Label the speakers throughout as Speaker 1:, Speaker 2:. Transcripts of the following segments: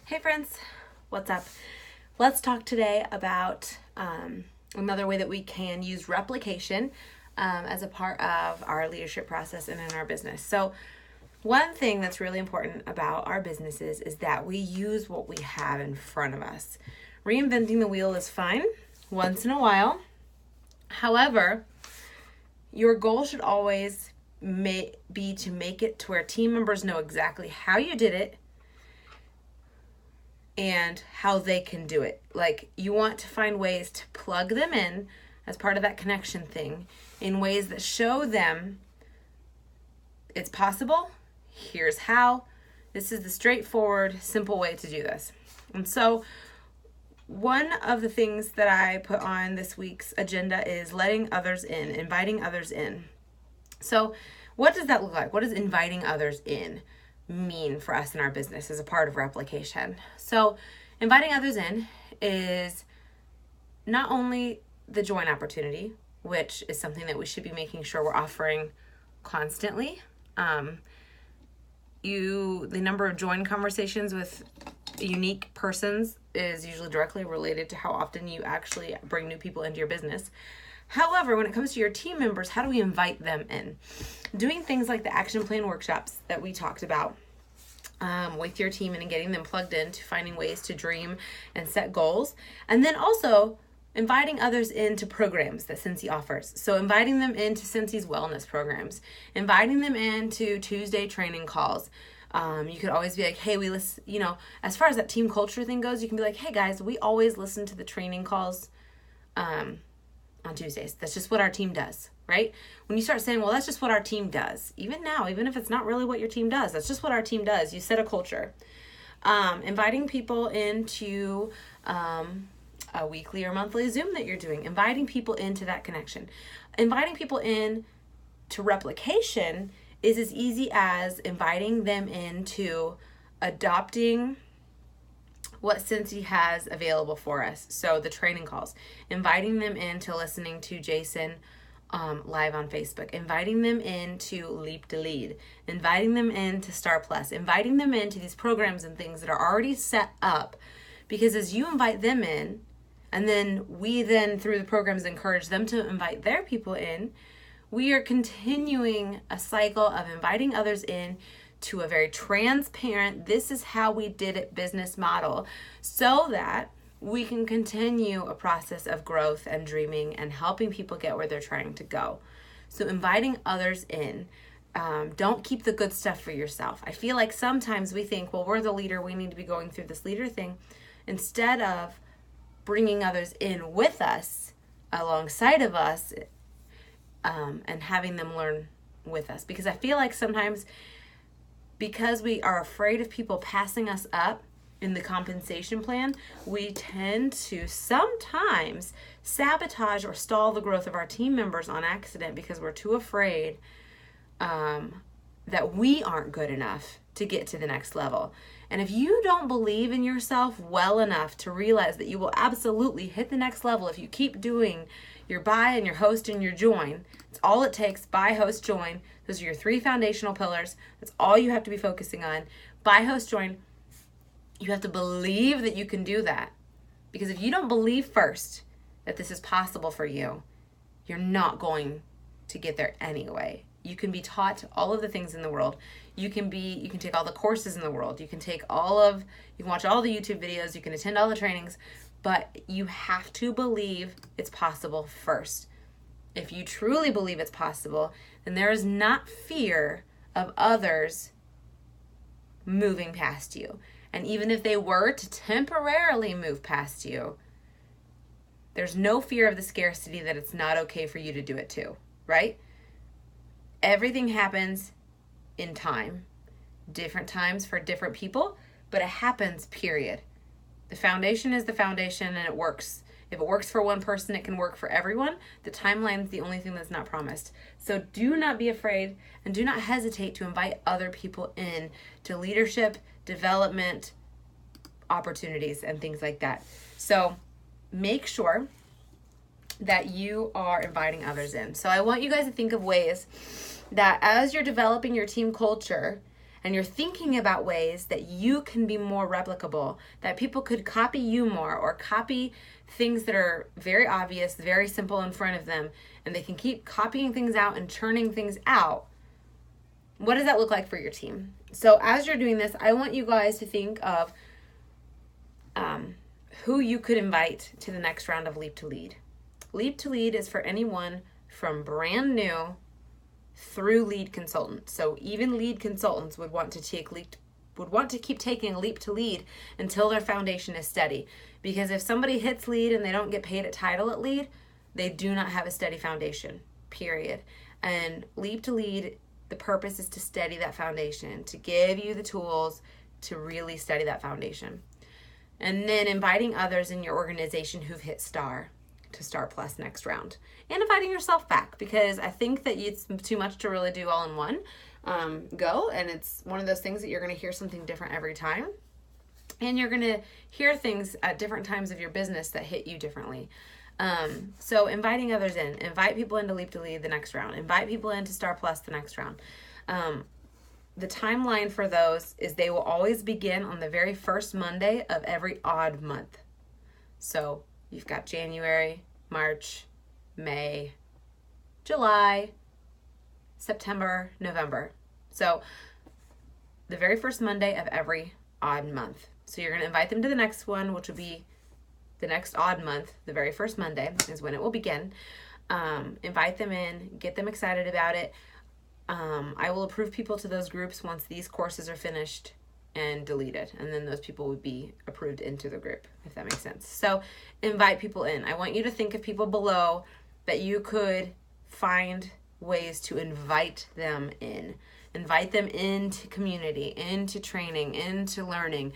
Speaker 1: Hey friends, what's up? Let's talk today about another way that we can use replication as a part of our leadership process and in our business. So one thing that's really important about our businesses is that we use what we have in front of us. Reinventing the wheel is fine once in a while. However, your goal should always be to make it to where team members know exactly how you did it and how they can do it. Like, you want to find ways to plug them in as part of that connection thing in ways that show them it's possible. Here's how. This is the straightforward, simple way to do this. And so one of the things that I put on this week's agenda is letting others in, inviting others in. So what does that look like? What does inviting others in mean for us in our business as a part of replication? So inviting others in is not only the join opportunity, which is something that we should be making sure we're offering constantly. The number of join conversations with unique persons is usually directly related to how often you actually bring new people into your business. However, when it comes to your team members, how do we invite them in? Doing things like the action plan workshops that we talked about with your team and getting them plugged in to finding ways to dream and set goals. And then also inviting others into programs that Cincy offers. So inviting them into Cincy's wellness programs, inviting them into Tuesday training calls. You could always be like, hey, we listen, as far as that team culture thing goes, you can be like, hey guys, we always listen to the training calls on Tuesdays. That's just what our team does, right? When you start saying, well, that's just what our team does, even now, even if it's not really what your team does, that's just what our team does. You set a culture. Inviting people into a weekly or monthly Zoom that you're doing, inviting people into that connection. Inviting people in to replication is as easy as inviting them into adopting what Cincy has available for us. So the training calls, inviting them into listening to Jason live on Facebook, inviting them into Leap to Lead, inviting them into Star Plus, inviting them into these programs and things that are already set up. Because as you invite them in, and then we then through the programs encourage them to invite their people in, we are continuing a cycle of inviting others in to a very transparent, this is how we did it business model, so that we can continue a process of growth and dreaming and helping people get where they're trying to go. So inviting others in, don't keep the good stuff for yourself. I feel like sometimes we think, well, we're the leader, we need to be going through this leader thing, instead of bringing others in with us, alongside of us, and having them learn with us. Because I feel like sometimes, because we are afraid of people passing us up in the compensation plan, we tend to sometimes sabotage or stall the growth of our team members on accident because we're too afraid that we aren't good enough to get to the next level. And if you don't believe in yourself well enough to realize that you will absolutely hit the next level if you keep doing your buy and your host and your join, it's all it takes. Buy, host, join. Those are your 3 foundational pillars. That's all you have to be focusing on. Buy, host, join. You have to believe that you can do that. Because if you don't believe first that this is possible for you, you're not going to get there anyway. You can be taught all of the things in the world. You can take all the courses in the world. You can watch all the YouTube videos. You can attend all the trainings, but you have to believe it's possible first. If you truly believe it's possible, then there is not fear of others moving past you. And even if they were to temporarily move past you, there's no fear of the scarcity that it's not okay for you to do it too, right? Everything happens in time, different times for different people, but it happens, period. The foundation is the foundation and it works. If it works for one person, it can work for everyone. The timeline is the only thing that's not promised. So do not be afraid and do not hesitate to invite other people in to leadership, development, opportunities, and things like that. So make sure that you are inviting others in. So I want you guys to think of ways that as you're developing your team culture and you're thinking about ways that you can be more replicable, that people could copy you more, or copy things that are very obvious, very simple in front of them, and they can keep copying things out and churning things out, what does that look like for your team? So as you're doing this, I want you guys to think of who you could invite to the next round of Leap to Lead. Leap to Lead is for anyone from brand new through lead consultants. So even lead consultants would want to keep taking a leap to lead until their foundation is steady. Because if somebody hits lead and they don't get paid at title at lead, they do not have a steady foundation, period. And leap to lead, the purpose is to steady that foundation, to give you the tools to really steady that foundation. And then inviting others in your organization who've hit star to Star Plus next round. And inviting yourself back, because I think that it's too much to really do all in one go. And it's one of those things that you're going to hear something different every time. And you're going to hear things at different times of your business that hit you differently. So inviting others in. Invite people into Leap to Lead the next round. Invite people into Star Plus the next round. The timeline for those is they will always begin on the very first Monday of every odd month. So you've got January, March, May, July, September, November. So the very first Monday of every odd month. So you're going to invite them to the next one, which will be the next odd month. The very first Monday is when it will begin. Invite them in, get them excited about it. I will approve people to those groups once these courses are finished and deleted, and then those people would be approved into the group, if that makes sense. So invite people in. I want you to think of people below that you could find ways to invite them in. Invite them into community, into training, into learning.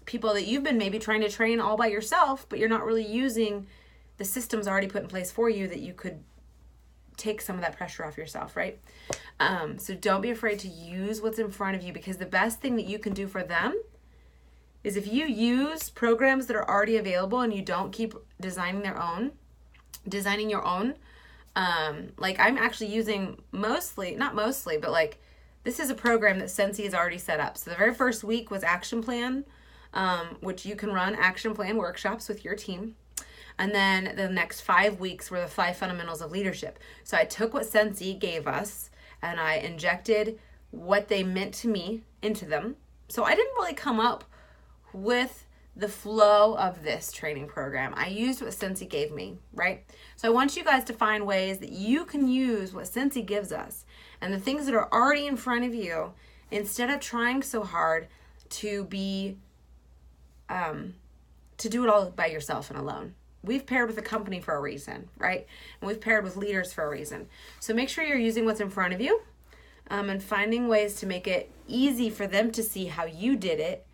Speaker 1: People that you've been maybe trying to train all by yourself, but you're not really using the systems already put in place for you, that you could take some of that pressure off yourself, right? So don't be afraid to use what's in front of you, because the best thing that you can do for them is if you use programs that are already available and you don't keep designing your own. Like I'm actually using not mostly, but like this is a program that Scentsy has already set up. So the very first week was Action Plan, which you can run Action Plan workshops with your team. And then the next 5 weeks were the 5 fundamentals of leadership. So I took what Scentsy gave us and I injected what they meant to me into them. So I didn't really come up with the flow of this training program. I used what Scentsy gave me, right? So I want you guys to find ways that you can use what Scentsy gives us and the things that are already in front of you, instead of trying so hard to be, to do it all by yourself and alone. We've paired with a company for a reason, right? And we've paired with leaders for a reason. So make sure you're using what's in front of you and finding ways to make it easy for them to see how you did it.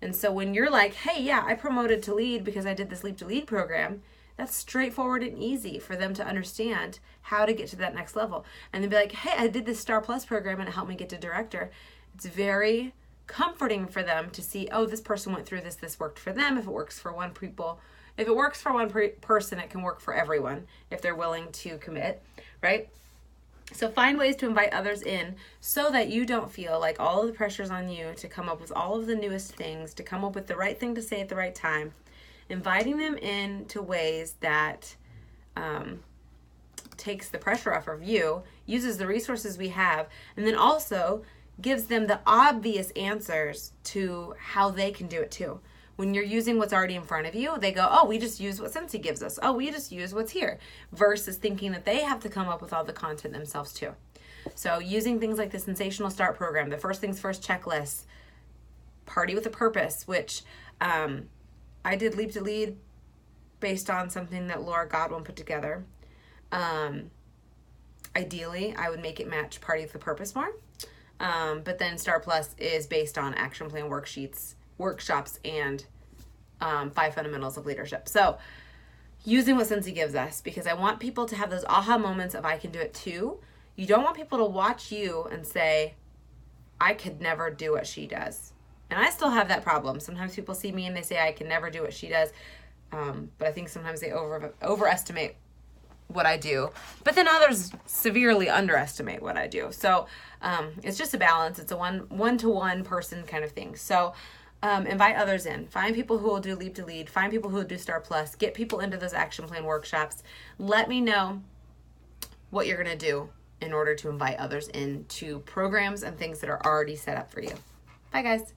Speaker 1: And so when you're like, hey, yeah, I promoted to lead because I did this Leap to Lead program, that's straightforward and easy for them to understand how to get to that next level. And then be like, hey, I did this Star Plus program and it helped me get to director. It's very comforting for them to see, oh, this person went through this, this worked for them. If it works for one person, it can work for everyone if they're willing to commit, right? So find ways to invite others in so that you don't feel like all of the pressure's on you to come up with all of the newest things, to come up with the right thing to say at the right time. Inviting them in to ways that takes the pressure off of you, uses the resources we have, and then also gives them the obvious answers to how they can do it too. When you're using what's already in front of you, they go, oh, we just use what Scentsy gives us. Oh, we just use what's here. Versus thinking that they have to come up with all the content themselves too. So using things like the Sensational Start program, the First Things First checklist, Party with a Purpose, which I did Leap to Lead based on something that Laura Godwin put together. Ideally, I would make it match Party with a Purpose more. But then Star Plus is based on action plan worksheets, workshops, and 5 fundamentals of leadership. So using what Scentsy gives us, because I want people to have those aha moments of I can do it too. You don't want people to watch you and say, I could never do what she does. And I still have that problem. Sometimes people see me and they say I can never do what she does. But I think sometimes they overestimate what I do, but then others severely underestimate what I do. So it's just a balance. It's a one-to-one person kind of thing. So invite others in. Find people who will do Leap to Lead. Find people who will do Star Plus. Get people into those action plan workshops. Let me know what you're going to do in order to invite others into programs and things that are already set up for you. Bye, guys.